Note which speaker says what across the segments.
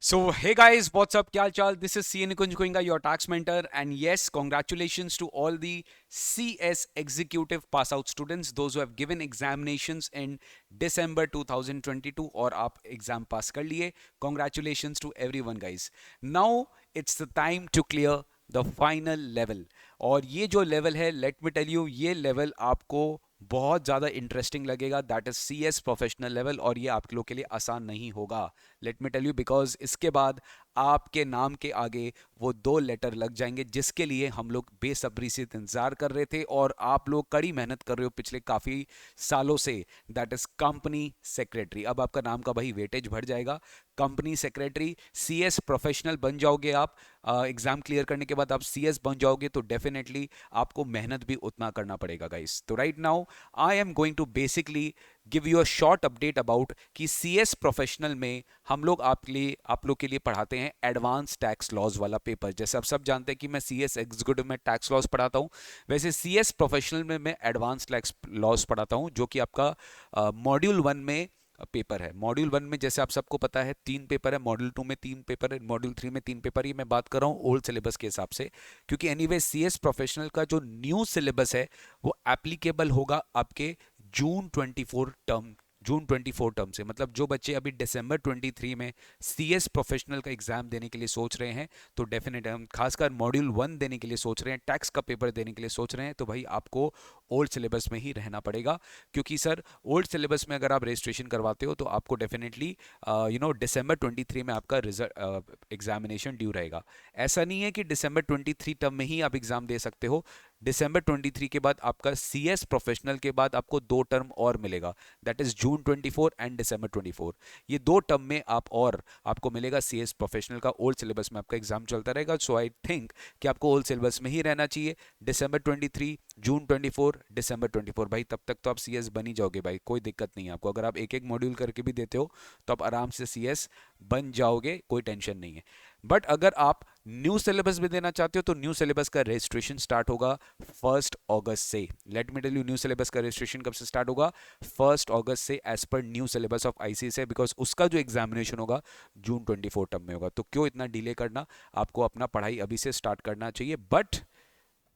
Speaker 1: So, hey guys, what's up? Kyal chal? This is CN Nikunj Goenka, your tax mentor, and yes, congratulations to all the CS executive pass out students, those who have given examinations in December 2022 और आप exam पास कर लिए. Congratulations to everyone, guys. Now it's the time to clear the final level. और ये जो level है, let me tell you, ये level आपको बहुत ज़्यादा इंटरेस्टिंग लगेगा. That is C S professional level, और ये आप लोग के लिए आसान नहीं होगा. Let me tell you, because इसके बाद आपके नाम के आगे वो दो लेटर लग जाएंगे जिसके लिए हम लोग बेसब्री से इंतजार कर रहे थे और आप लोग कड़ी मेहनत कर रहे हो पिछले काफ़ी सालों से. That is company secretary. अब आपका नाम का भाई वेटेज बढ़ जाएगा. Company secretary, C S professional बन जाओगे आप. एग्जाम क्लियर करने के बाद आप सी एस बन जाओगे तो डेफिनेटली आपको मेहनत भी उतना करना पड़ेगा गाइस. तो right now I am going to basically give you a short update about कि सी एस प्रोफेशनल में हम लोग आप लोग के लिए पढ़ाते हैं एडवांस टैक्स लॉज वाला पेपर. जैसे आप सब जानते हैं कि मैं सी एस एग्जीक्यूटिव में टैक्स लॉज पढ़ाता हूँ, वैसे सी एस प्रोफेशनल में मैं एडवांस टैक्स लॉज पढ़ाता हूँ, जो कि आपका मॉड्यूल वन में पेपर है. मॉड्यूल वन में जैसे आप सबको पता है 3 पेपर है, मॉड्यूल टू में 3 पेपर है, मॉड्यूल थ्री में 3 पेपर. ये मैं बात कर रहा हूँ ओल्ड सिलेबस के हिसाब से, क्योंकि एनीवे सी एस प्रोफेशनल का जो न्यू सिलेबस है वो एप्लीकेबल होगा आपके जून 24 टर्म जून 24 टर्म से. मतलब जो बच्चे अभी दिसंबर 23 में सी एस प्रोफेशनल का एग्जाम देने के लिए सोच रहे हैं, तो डेफिनेट हम खासकर मॉड्यूल वन देने के लिए सोच रहे हैं, टैक्स का पेपर देने के लिए सोच रहे हैं, तो भाई आपको ओल्ड सिलेबस में ही रहना पड़ेगा. क्योंकि सर ओल्ड सिलेबस में अगर आप रजिस्ट्रेशन करवाते हो तो आपको डेफिनेटली दिसंबर 23 में आपका रिजल्ट एग्जामिनेशन ड्यू रहेगा. ऐसा नहीं है कि दिसंबर 23 टर्म में ही आप एग्जाम दे सकते हो. दिसंबर 23 के बाद आपका सी एस प्रोफेशनल के बाद आपको 2 टर्म और मिलेगा. दैट इज जून 24 एंड दिसंबर 24. ये 2 टर्म में आपको मिलेगा सी एस प्रोफेशनल का. ओल्ड सिलेबस में आपका एग्जाम चलता रहेगा. सो आई थिंक कि आपको ओल्ड सिलेबस में ही रहना चाहिए. दिसंबर 23, जून 24, दिसंबर 24, भाई तब तक तो आप सी एस बन ही जाओगे भाई. कोई दिक्कत नहीं है आपको. अगर आप एक एक मॉड्यूल करके भी देते हो तो आप आराम से सी एस बन जाओगे, कोई टेंशन नहीं है. बट अगर आप न्यू सिलेबस भी देना चाहते हो तो न्यू सिलेबस का रजिस्ट्रेशन स्टार्ट होगा 1 अगस्त से. Let me tell you, new syllabus का रजिस्ट्रेशन कब से स्टार्ट होगा? 1 अगस्त से, as per new syllabus of ICSE से, बिकॉज उसका जो एग्जामिनेशन होगा जून 24 टर्म में होगा. तो क्यों इतना डिले करना, आपको अपना पढ़ाई अभी से स्टार्ट करना चाहिए. बट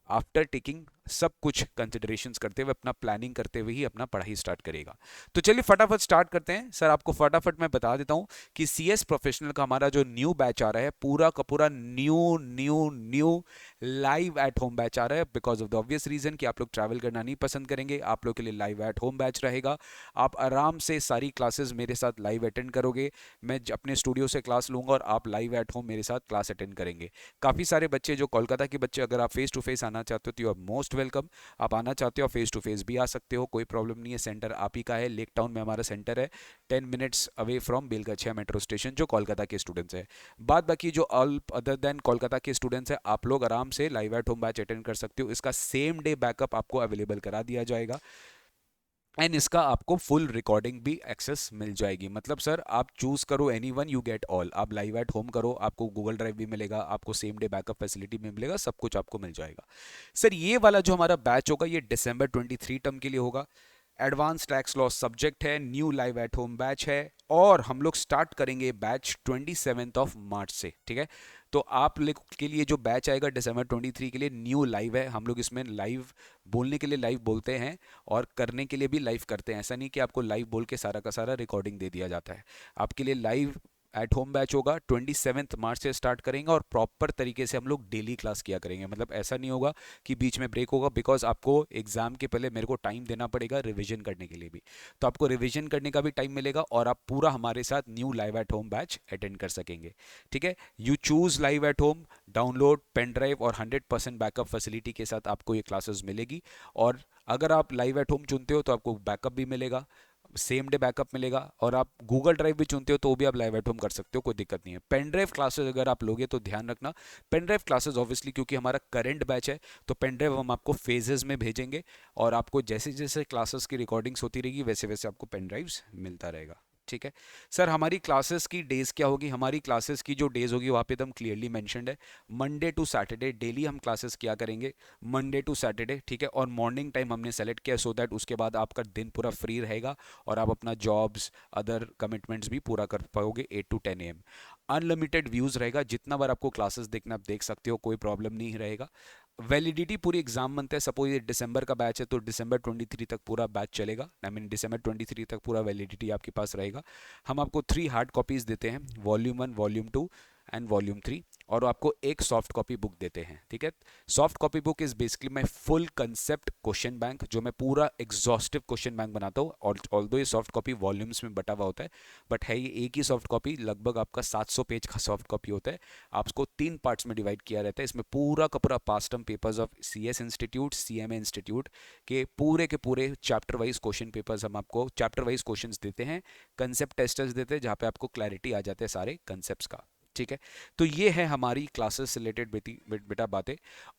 Speaker 1: आफ्टर टेकिंग सब कुछ कंसिडरेशंस करते हुए, अपना प्लानिंग करते हुए ही अपना पढ़ाई स्टार्ट करेगा. तो चलिए फटाफट स्टार्ट करते हैं. सर आपको फटाफट मैं बता देता हूं कि सी एस प्रोफेशनल का हमारा जो न्यू बैच आ रहा है, पूरा का पूरा new new new live at home batch आ रहा है. Because of the obvious reason कि आप लोग ट्रैवल करना नहीं पसंद करेंगे, आप लोग के लिए लाइव एट होम बैच रहेगा. आप आराम से सारी क्लासेस मेरे साथ लाइव अटेंड करोगे. मैं अपने स्टूडियो से क्लास लूंगा और आप लाइव एट होम मेरे साथ क्लास अटेंड करेंगे. काफ़ी सारे बच्चे जो कोलकाता के बच्चे, अगर आप फेस टू फेस आना चाहते हो तो यू आर मोस्ट वेलकम. आप आना चाहते हो फेस टू फेस भी आ सकते हो, कोई प्रॉब्लम नहीं है. सेंटर आप ही का है, लेक टाउन में हमारा सेंटर है, 10 minutes away from Belgachia metro station, जो कोलकाता के स्टूडेंट्स है. बाद बाकी जो ऑल अदर देन कोलकाता के स्टूडेंट्स है, आप लोग आराम से live at home batch attend कर सकते हो. इसका सेम डे बैकअप आपको अवेलेबल करा दिया जाएगा एंड इसका आपको फुल रिकॉर्डिंग भी एक्सेस मिल जाएगी. मतलब सर आप चूज करो any one, you get all. आप लाइव एट होम करो, आपको गूगल ड्राइव भी मिलेगा, आपको सेम डे बैकअप फैसिलिटी भी मिलेगा, सब कुछ आपको मिल जाएगा. सर ये वाला जो हमारा बैच होगा ये दिसंबर 23 टर्म के लिए होगा. एडवांस टैक्स लॉ सब्जेक्ट है, new live at home batch है, और हम लोग स्टार्ट करेंगे बैच 27 मार्च से. ठीक है, तो आप लोग के लिए जो बैच आएगा दिसंबर 23 के लिए न्यू लाइव है. हम लोग इसमें लाइव बोलने के लिए लाइव बोलते हैं और करने के लिए भी लाइव करते हैं. ऐसा नहीं कि आपको लाइव बोल के सारा का सारा रिकॉर्डिंग दे दिया जाता है. आपके लिए लाइव एट होम बैच होगा. 27 मार्च से स्टार्ट करेंगे और प्रॉपर तरीके से हम लोग डेली क्लास किया करेंगे. मतलब ऐसा नहीं होगा कि बीच में ब्रेक होगा, बिकॉज आपको एग्जाम के पहले मेरे को टाइम देना पड़ेगा रिवीजन करने के लिए भी. तो आपको रिवीजन करने का भी टाइम मिलेगा और आप पूरा हमारे साथ new live at home batch attend कर सकेंगे. ठीक है, you choose live at home, download pen drive और 100% बैकअप फैसिलिटी के साथ आपको ये क्लासेस मिलेगी. और अगर आप लाइव एट होम चुनते हो तो आपको बैकअप भी मिलेगा, सेम डे बैकअप मिलेगा. और आप गूगल ड्राइव भी चुनते हो तो भी आप लाइव एट होम कर सकते हो, कोई दिक्कत नहीं है. पेन ड्राइव क्लासेस अगर आप लोगे तो ध्यान रखना, पेन ड्राइव क्लासेस ऑब्वियसली क्योंकि हमारा करंट बैच है तो पेन ड्राइव हम आपको फेजेस में भेजेंगे और आपको जैसे जैसे क्लासेस की रिकॉर्डिंग्स होती रहेगी वैसे वैसे आपको पेन ड्राइव्स मिलता रहेगा. ठीक है सर, हमारी क्लासेस की डेज क्या होगी? हमारी क्लासेस की जो डेज होगी वहाँ पे एकदम क्लियरली मेंशनड है, मंडे टू सैटरडे डेली हम क्लासेस किया करेंगे, मंडे टू सैटरडे. ठीक है, और मॉर्निंग टाइम हमने सेलेक्ट किया सो दैट उसके बाद आपका दिन पूरा फ्री रहेगा और आप अपना जॉब्स अदर कमिटमेंट्स भी पूरा कर पाओगे 8 to 10 AM. अनलिमिटेड व्यूज़ रहेगा, जितना बार आपको क्लासेस देखना आप देख सकते हो, कोई प्रॉब्लम नहीं रहेगा। वैलिडिटी पूरी एग्जाम मंथ है, सपोज ये दिसंबर का बैच है तो दिसंबर 23 तक पूरा बैच चलेगा, आई मीन दिसंबर 23 तक पूरा वैलिडिटी आपके पास रहेगा। हम आपको 3 हार्ड कॉपीज़ देते हैं, वॉल्यूम 1, वॉल्यूम 2 एंड वॉल्यूम 3, और आपको एक सॉफ्ट कॉपी बुक देते हैं, ठीक है। Soft copy book is basically my full concept question bank, जो मैं पूरा एग्जॉस्टिव क्वेश्चन बैंक बनाता हूँ। और ऑल्दो ये सॉफ्ट कॉपी वॉल्यूम्स में बटा हुआ होता है, बट है ये एक ही सॉफ्ट कॉपी, लगभग आपका 700 पेज का सॉफ्ट कॉपी होता है। आपको 3 पार्ट्स में डिवाइड किया रहता है। इसमें पूरा का पूरा past term papers of CS institute, CMA institute के पूरे चैप्टर वाइज क्वेश्चन पेपर्स हम आपको चैप्टर वाइज क्वेश्चंस देते हैं, कंसेप्ट टेस्टर्स देते हैं, जहाँ पे आपको क्लैरिटी आ जाते हैं सारे कंसेप्ट्स का, ठीक है। तो ये है हमारी क्लासेस से रिलेटेड बेटा बातें।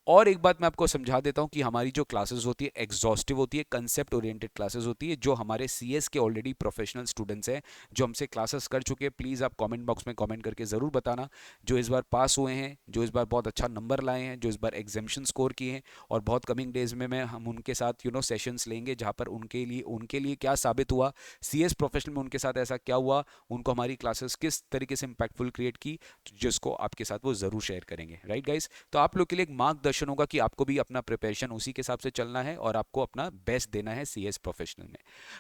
Speaker 1: और एक बात मैं आपको समझा देता हूँ कि हमारी जो क्लासेस होती है एग्जॉस्टिव होती है, कंसेप्ट ओरिएंटेड क्लासेस होती है। जो हमारे CS के ऑलरेडी प्रोफेशनल स्टूडेंट्स हैं, जो हमसे क्लासेस कर चुके हैं, प्लीज़ आप कमेंट बॉक्स में कमेंट करके ज़रूर बताना। जो इस बार पास हुए हैं, जो इस बार बहुत अच्छा नंबर लाए हैं, जो इस बार एग्जामिशन स्कोर किए हैं, और बहुत कमिंग डेज में हम उनके साथ सेशंस लेंगे, जहाँ पर उनके लिए क्या साबित हुआ, CS प्रोफेशनल में उनके साथ ऐसा क्या हुआ, उनको हमारी क्लासेस किस तरीके से इम्पैक्टफुल क्रिएट की, जिसको आपके साथ वो जरूर शेयर करेंगे, राइट गाइस। तो आप लोग के लिए एक मार्गदर्शन होगा कि आपको भी अपना प्रिपरेशन उसी के हिसाब से चलना है और आपको अपना बेस्ट देना है CS प्रोफेशनल में।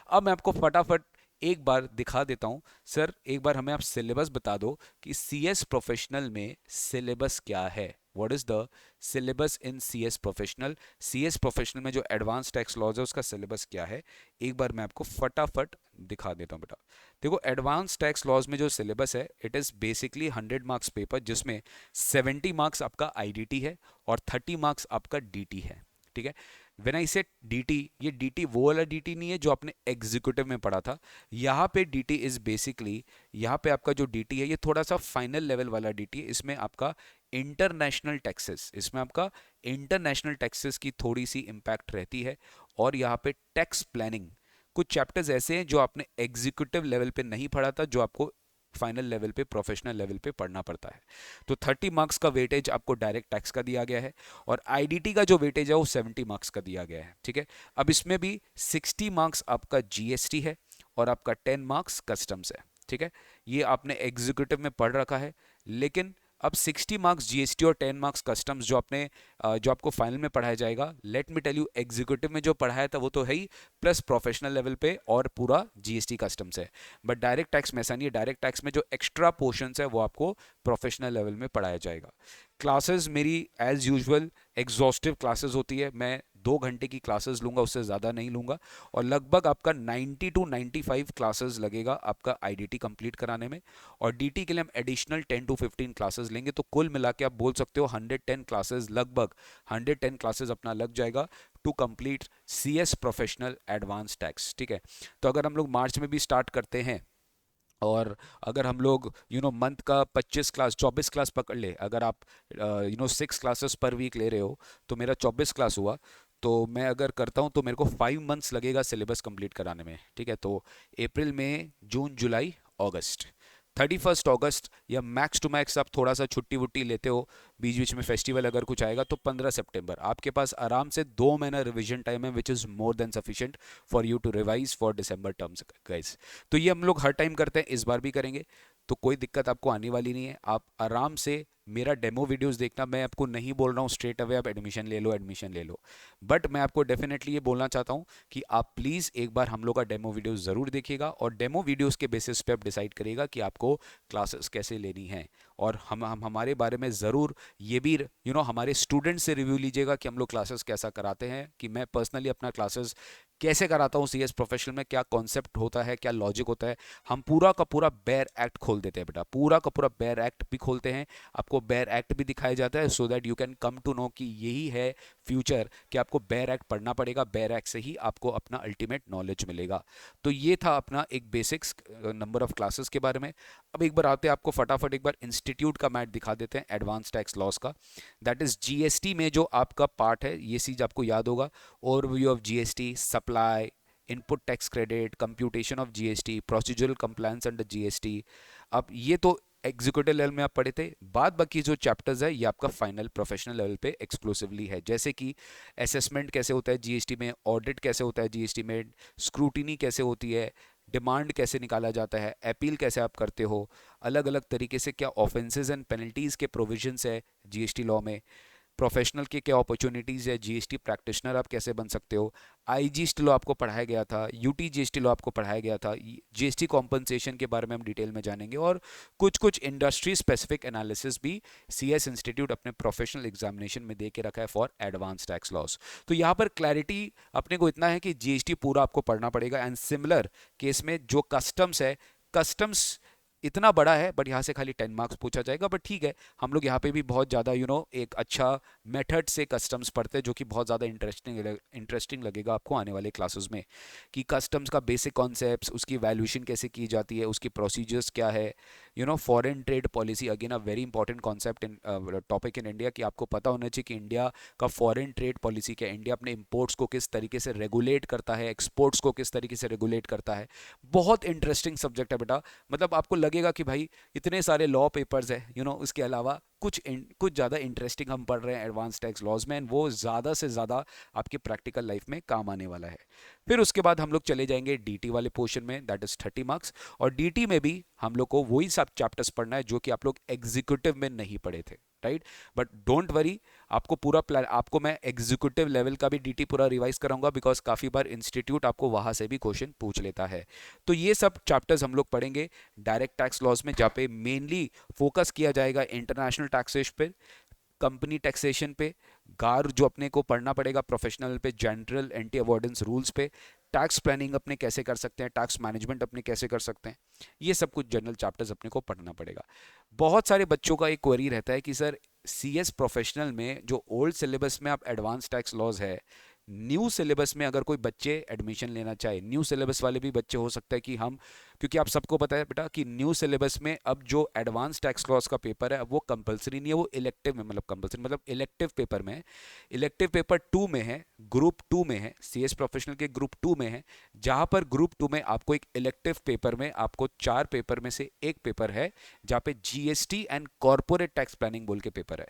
Speaker 1: अब मैं आपको फटाफट एक बार दिखा देता हूं। सर एक बार हमें आप सिलेबस बता दो कि CS प्रोफेशनल में सिलेबस क्या है, what is the syllabus in CS professional. CS professional में जो एडवांस टैक्स लॉज है उसका सिलेबस क्या है, एक बार मैं आपको फटाफट दिखा देता हूं बेटा। देखो एडवांस टैक्स लॉज में जो सिलेबस है, it is basically 100 marks paper, जिसमें 70 मार्क्स आपका IDT है और 30 मार्क्स आपका DT है, ठीक है। व्हेन आई से DT, ये DT वो वाला DT नहीं है जो आपने एग्जीक्यूटिव में पढ़ा था। यहाँ पे DT इज बेसिकली, यहाँ पे आपका जो DT है ये थोड़ा सा फाइनल लेवल वाला DT है। इसमें आपका इंटरनेशनल टैक्सेस, इसमें आपका इंटरनेशनल टैक्सेस की थोड़ी सी इंपैक्ट रहती है। और यहाँ पे टैक्स प्लानिंग, कुछ चैप्टर्स ऐसे हैं जो आपने एग्जीक्यूटिव लेवल पे नहीं पढ़ा था, जो आपको फाइनल लेवल पे, प्रोफेशनल लेवल पे पढ़ना पड़ता है। तो 30 मार्क्स का वेटेज आपको डायरेक्ट टैक्स का दिया गया है, और IDT का जो वेटेज है वो 70 मार्क्स का दिया गया है, ठीक है। अब इसमें भी 60 मार्क्स आपका GST है और आपका 10 मार्क्स कस्टम्स है, ठीक है। ये आपने एग्जीक्यूटिव में पढ़ रखा है, लेकिन अब 60 मार्क्स GST और 10 मार्क्स कस्टम्स जो आपको फाइनल में पढ़ाया जाएगा, let me tell you, executive में जो पढ़ाया था वो तो है ही, प्लस प्रोफेशनल लेवल पे और पूरा GST कस्टम्स है। बट डायरेक्ट टैक्स में ऐसा नहीं है, डायरेक्ट टैक्स में जो एक्स्ट्रा पोर्शंस है वो आपको प्रोफेशनल लेवल में पढ़ाया जाएगा। क्लासेस मेरी एज यूजुअल एग्जॉस्टिव क्लासेस होती है, मैं 2 घंटे की क्लासेस लूंगा, उससे ज़्यादा नहीं लूंगा। और लगभग आपका 90 to 95 क्लासेस लगेगा आपका IDT कंप्लीट कराने में, और DT के लिए हम एडिशनल 10 to 15 क्लासेस लेंगे। तो कुल मिला के आप बोल सकते हो 110 क्लासेस, लगभग 110 क्लासेस अपना लग जाएगा to complete CS professional advance tax, ठीक है। तो अगर हम लोग मार्च में भी स्टार्ट करते हैं, और अगर हम लोग मंथ का 25 क्लास 24 क्लास पकड़ ले, अगर आप 6 क्लासेस पर वीक ले रहे हो, तो मेरा 24 क्लास हुआ। तो मैं अगर करता हूँ तो मेरे को 5 मंथ्स लगेगा सिलेबस कंप्लीट कराने में, ठीक है। तो अप्रैल, मई, जून, जुलाई, अगस्त, 31 अगस्त, या मैक्स टू मैक्स आप थोड़ा सा छुट्टी वुट्टी लेते हो, बीच बीच में फेस्टिवल अगर कुछ आएगा, तो 15 सितंबर आपके पास आराम से 2 महीना रिवीजन टाइम है, which is more than sufficient for you to revise for December terms guys. तो ये हम लोग हर टाइम करते हैं, इस बार भी करेंगे, तो कोई दिक्कत आपको आने वाली नहीं है। आप आराम से मेरा डेमो वीडियोस देखना, मैं आपको नहीं बोल रहा हूँ स्ट्रेट अवे आप एडमिशन ले लो, एडमिशन ले लो, बट मैं आपको डेफिनेटली ये बोलना चाहता हूँ कि आप प्लीज़ एक बार हम लोग का डेमो वीडियोस ज़रूर देखिएगा, और डेमो वीडियोस के बेसिस पे आप डिसाइड करिएगा कि आपको क्लासेस कैसे लेनी है। और हम हमारे बारे में ज़रूर ये भी हमारे स्टूडेंट से रिव्यू लीजिएगा कि हम लोग क्लासेस कैसा कराते हैं, कि मैं पर्सनली अपना क्लासेस कैसे कराता हूँ CS प्रोफेशनल में, क्या कॉन्सेप्ट होता है, क्या लॉजिक होता है। हम पूरा का पूरा बेयर एक्ट खोल देते हैं बेटा, पूरा का पूरा बेयर एक्ट भी खोलते हैं, आपको बेयर एक्ट भी दिखाया जाता है, so that you can come to know कि यही है फ्यूचर, कि आपको बेयर एक्ट पढ़ना पड़ेगा, बेयर एक्ट से ही आपको अपना अल्टीमेट नॉलेज मिलेगा। तो ये था अपना एक बेसिक्स नंबर ऑफ क्लासेस के बारे में। अब एक बार आते हैं, आपको फटाफट एक बार इंस्टीट्यूट का मैट दिखा देते हैं एडवांस टैक्स लॉस का। दैट इज GST में जो आपका पार्ट है, ये चीज़ आपको याद होगा, overview of GST, supply, input tax credit, computation of GST, procedural compliance under GST। अब ये तो एग्जीक्यूटिव लेवल में आप पढ़े थे, बाद बाकी जो चैप्टर्स है ये आपका फाइनल प्रोफेशनल लेवल पे एक्सक्लूसिवली है, जैसे कि असेसमेंट कैसे होता है GST में, ऑडिट कैसे होता है GST में, स्क्रूटिनी कैसे होती है, डिमांड कैसे निकाला जाता है, अपील कैसे आप करते हो, अलग अलग तरीके से क्या ऑफेंसेस एंड पेनल्टीज़ के प्रोविजंस है जीएसटी लॉ में, प्रोफेशनल के क्या अपॉर्चुनिटीज़ है, जीएसटी प्रैक्टिशनर आप कैसे बन सकते हो, आईजीएसटी लॉ आपको पढ़ाया गया था, यूटी जीएसटी लॉ आपको पढ़ाया गया था, जीएसटी कॉम्पनसेशन के बारे में हम डिटेल में जानेंगे, और कुछ कुछ इंडस्ट्री स्पेसिफिक एनालिसिस भी सीएस इंस्टीट्यूट अपने प्रोफेशनल एग्जामिनेशन में दे के रखा है फॉर एडवांस टैक्स लॉस। तो यहाँ पर क्लैरिटी अपने को इतना है कि जीएसटी पूरा आपको पढ़ना पड़ेगा। एंड सिमिलर केस में जो कस्टम्स है, कस्टम्स इतना बड़ा है बट यहाँ से खाली 10 मार्क्स पूछा जाएगा, बट ठीक है, हम लोग यहाँ पे भी बहुत ज़्यादा एक अच्छा मेथड से कस्टम्स पढ़ते हैं, जो कि बहुत ज़्यादा इंटरेस्टिंग लगेगा आपको आने वाले क्लासेस में, कि कस्टम्स का बेसिक कॉन्सेप्ट्स, उसकी वैल्यूएशन कैसे की जाती है, उसकी प्रोसीजर्स क्या है, foreign trade policy, again a very important concept in topic in India, कि आपको पता होना चाहिए कि इंडिया का फॉरेन ट्रेड पॉलिसी क्या है, इंडिया अपने इम्पोर्ट्स को किस तरीके से रेगुलेट करता है, एक्सपोर्ट्स को किस तरीके से रेगुलेट करता है। बहुत इंटरेस्टिंग सब्जेक्ट है बेटा, मतलब आपको लगेगा कि भाई इतने सारे लॉ पेपर्स है, उसके अलावा कुछ ज़्यादा इंटरेस्टिंग हम पढ़ रहे हैं एडवांस टैक्स लॉज में, and वो ज़्यादा से ज़्यादा आपके प्रैक्टिकल लाइफ में काम आने वाला है। फिर उसके बाद हम लोग चले जाएंगे डीटी वाले पोर्शन में, दैट इज 30 मार्क्स, और डीटी में भी हम लोग को वही सब चैप्टर्स पढ़ना है जो कि आप लोग एग्जीक्यूटिव में नहीं पढ़े थे, राइट। बट डोंट वरी, आपको पूरा प्लान, आपको मैं एग्जीक्यूटिव लेवल का भी डीटी पूरा रिवाइज कराऊंगा, बिकॉज काफ़ी बार इंस्टीट्यूट आपको वहाँ से भी क्वेश्चन पूछ लेता है। तो ये सब चैप्टर्स हम लोग पढ़ेंगे डायरेक्ट टैक्स लॉज में, जहाँ पे मेनली फोकस किया जाएगा इंटरनेशनल टैक्सेशन पे, कंपनी टैक्सेशन पे, गार जो अपने को पढ़ना पड़ेगा प्रोफेशनल पे, जनरल एंटी अवॉइडेंस रूल्स पे, टैक्स प्लानिंग अपने कैसे कर सकते हैं, टैक्स मैनेजमेंट अपने कैसे कर सकते हैं, ये सब कुछ जनरल चैप्टर्स अपने को पढ़ना पड़ेगा। बहुत सारे बच्चों का एक क्वेरी रहता है कि सर सीएस प्रोफेशनल में जो ओल्ड सिलेबस में आप एडवांस टैक्स लॉज है, न्यू सिलेबस में अगर कोई बच्चे एडमिशन लेना चाहे, न्यू सिलेबस वाले भी बच्चे हो सकता है कि हम, क्योंकि आप सबको पता है बेटा कि न्यू सिलेबस में अब जो एडवांस टैक्स लॉस का पेपर है अब वो कंपलसरी नहीं है, वो इलेक्टिव में, मतलब कंपलसरी मतलब इलेक्टिव पेपर में है, इलेक्टिव पेपर 2 में है, ग्रुप 2 में है, सीएस प्रोफेशनल के ग्रुप 2 में है, जहां पर ग्रुप 2 में आपको एक इलेक्टिव पेपर में आपको 4 पेपर में से एक पेपर है जहां पे GST and corporate tax planning बोल के पेपर है।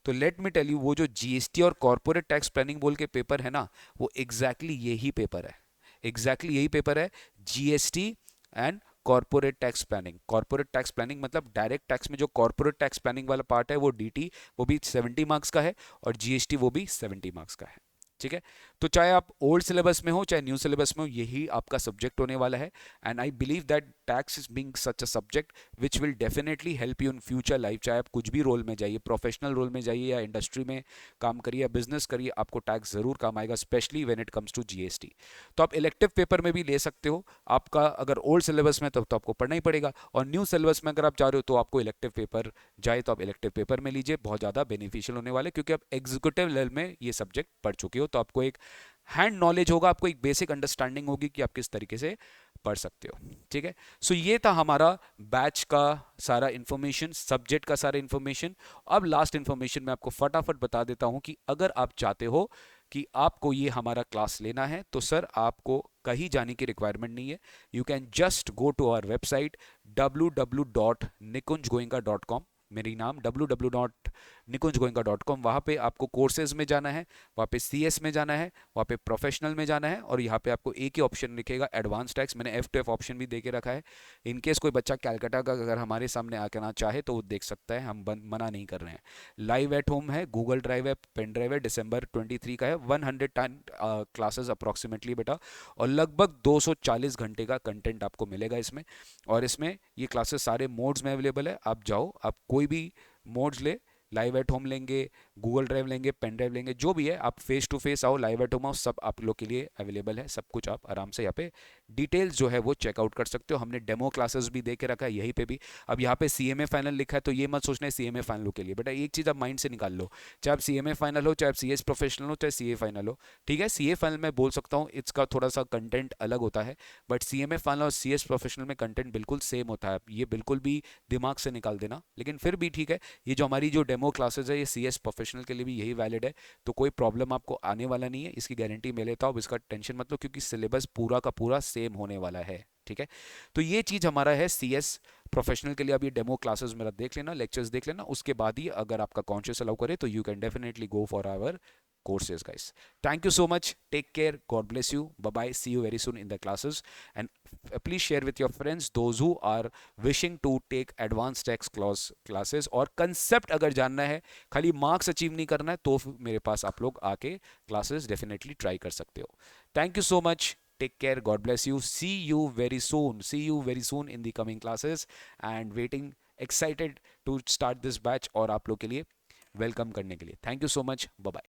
Speaker 1: तो लेट मी टेल यू, वो जो जीएसटी और कॉर्पोरेट टैक्स प्लानिंग बोल के पेपर है ना, वो एग्जैक्टली यही पेपर है, एग्जैक्टली यही पेपर है, GST and corporate tax planning. Corporate tax planning मतलब डायरेक्ट टैक्स में जो कॉर्पोरेट टैक्स प्लानिंग वाला पार्ट है वो डीटी, वो भी 70 मार्क्स का है, और जीएसटी वो भी 70 मार्क्स का है, ठीक है। तो चाहे आप ओल्ड सिलेबस में हो चाहे न्यू सिलेबस में हो, यही आपका सब्जेक्ट होने वाला है। And I believe that tax is being such a subject which will definitely help you in future life, चाहे आप कुछ भी रोल में जाइए, प्रोफेशनल रोल में जाइए या इंडस्ट्री में काम करिए या बिजनेस करिए, आपको टैक्स जरूर काम आएगा, specially when it comes to GST. तो आप इलेक्टिव पेपर में भी ले सकते हो, आपका अगर ओल्ड सिलेबस में तो आपको पढ़ना ही पड़ेगा, और न्यू सिलेबस में अगर आप जा रहे हो तो आपको इलेक्टिव पेपर जाए तो आप इलेक्टिव पेपर में लीजिए, बहुत ज़्यादा बेनिफिशियल होने वाले, क्योंकि आप एग्जीक्यूटिव लेवल में ये सब्जेक्ट पढ़ चुके हो, तो आपको एक हैंड नॉलेज होगा, आपको एक बेसिक अंडरस्टैंडिंग होगी कि आप किस तरीके से पढ़ सकते हो, ठीक है। सो ये था हमारा बैच का सारा इंफॉर्मेशन, सब्जेक्ट का सारा इंफॉर्मेशन। अब लास्ट इंफॉर्मेशन मैं आपको फटाफट बता देता हूं कि अगर आप चाहते हो कि आपको ये हमारा क्लास लेना है तो सर आपको कहीं जाने की रिक्वायरमेंट नहीं है, you can just go to our website www.nikunjgoenka.com, मेरी नाम www.nikunjgoenka.com, वहाँ पे आपको कोर्सेज में जाना है, वहाँ पे सीएस में जाना है, वहाँ पे प्रोफेशनल में जाना है, और यहाँ पे आपको एक ही ऑप्शन दिखेगा एडवांस टैक्स, मैंने F2F ऑप्शन भी दे के रखा है, इन केस कोई बच्चा कैलकाटा का अगर हमारे सामने आना चाहे तो वो देख सकता है, हम मना नहीं कर रहे हैं। लाइव एट होम है, गूगल ड्राइव है, पेन ड्राइव है, December 23 का है, 110 क्लासेस अप्रॉक्सीमेटली बेटा, और लगभग 240 घंटे का कंटेंट आपको मिलेगा इसमें, और इसमें ये क्लासेस सारे मोड्स में अवेलेबल है, आप जाओ, आप कोई भी मोड्स ले, लाइव एट होम लेंगे, गूगल ड्राइव लेंगे, पेन ड्राइव लेंगे, जो भी है, आप फेस टू फेस आओ, लाइव एट होम आओ, सब आप लोग के लिए अवेलेबल है, सब कुछ आप आराम से यहाँ पे डिटेल्स जो है वो चेकआउट कर सकते हो। हमने डेमो क्लासेस भी दे के रखा है यहीं पे भी। अब यहाँ पे सीएमए फाइनल लिखा है तो ये मत सोचना है सीएमए फाइनल के लिए, बेटा एक चीज़ आप माइंड से निकाल लो, चाहे आप सीएमए फाइनल हो, चाहे आप सीएस प्रोफेशनल हो, चाहे सीए फाइनल हो, ठीक है। सीए फाइनल में बोल सकता हूँ इसका थोड़ा सा कंटेंट अलग होता है, बट सीएमए फाइनल और सीएस प्रोफेशनल में कंटेंट बिल्कुल सेम होता है, ये बिल्कुल भी दिमाग से निकाल देना, लेकिन फिर भी ठीक है, ये जो हमारी जो डेमो क्लासेज है ये सीएस प्रोफेशनल के लिए भी यही वैलिड है, तो कोई प्रॉब्लम आपको आने वाला नहीं है, इसकी गारंटी मैं लेता हूँ, इसका टेंशन मत लो, क्योंकि सिलेबस पूरा का पूरा सेम होने वाला है, ठीक है। तो ये चीज़ हमारा है सीएस प्रोफेशनल के लिए। अब ये डेमो क्लासेस मेरा देख लेना, लेक्चर्स देख लेना, उसके बाद ही अगर आपका कॉन्शियस अलाउ करे तो you can definitely go for our courses, guys. Thank you so much. Take care. God bless you. Bye bye. See you very soon in the classes. And please share with your friends those who are wishing to take advanced tax classes और concept अगर जानना है, खाली marks achieve नहीं करना है, तो मेरे पास आप लोग आके classes definitely try कर सकते हो. Thank you so much. Take care. God bless you. See you very soon. See you very soon in the coming classes. And waiting, excited to start this batch और आप लोग के लिए welcome करने के लिए. Thank you so much. Bye bye.